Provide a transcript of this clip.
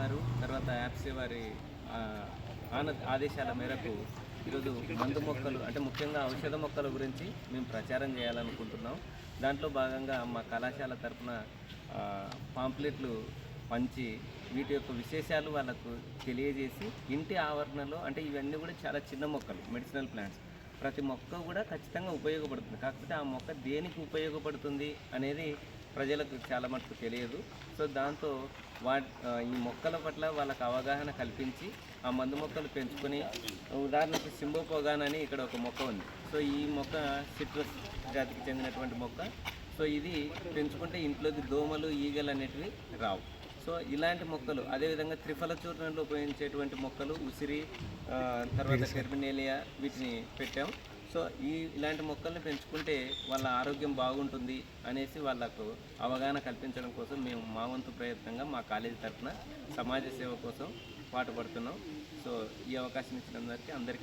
గారు తర్వాత యాప్సీ వారి ఆదేశాల మేరకు ఈరోజు మందు మొక్కలు అంటే ముఖ్యంగా ఔషధ మొక్కల గురించి మేము ప్రచారం చేయాలనుకుంటున్నాం. దాంట్లో భాగంగా మా కళాశాల తరఫున పాంప్లెట్లు పంచి వీటి యొక్క విశేషాలు వాళ్ళకు తెలియజేసి ఇంటి ఆవరణలో అంటే ఇవన్నీ కూడా చాలా చిన్న మొక్కలు, మెడిసినల్ ప్లాంట్స్. ప్రతి మొక్క కూడా ఖచ్చితంగా ఉపయోగపడుతుంది. కాకపోతే ఆ మొక్క దేనికి ఉపయోగపడుతుంది అనేది ప్రజలకు చాలా మటుకు తెలియదు. సో దాంతో ఈ మొక్కల పట్ల వాళ్ళకు అవగాహన కల్పించి ఆ మందు మొక్కలు పెంచుకొని, ఉదాహరణకి సింబోపోగాన్ అని ఇక్కడ ఒక మొక్క ఉంది. సో ఈ మొక్క సిట్రస్ జాతికి చెందినటువంటి మొక్క. సో ఇది పెంచుకుంటే ఇంట్లోకి దోమలు, ఈగలు అనేటివి రావు. సో ఇలాంటి మొక్కలు, అదేవిధంగా త్రిఫల చూర్ణంలో ఉపయోగించేటువంటి మొక్కలు ఉసిరి, తర్వాత టెర్మినేలియా, వీటిని పెట్టాం. సో ఇలాంటి మొక్కల్ని పెంచుకుంటే వాళ్ళ ఆరోగ్యం బాగుంటుంది అనేసి వాళ్ళకు అవగాహన కల్పించడం కోసం మేము మా వంతు ప్రయత్నంగా మా కాలేజీ తరఫున సమాజ సేవ కోసం పాటుపడుతున్నాం. సో ఈ అవకాశం ఇచ్చినందరికీ అందరికీ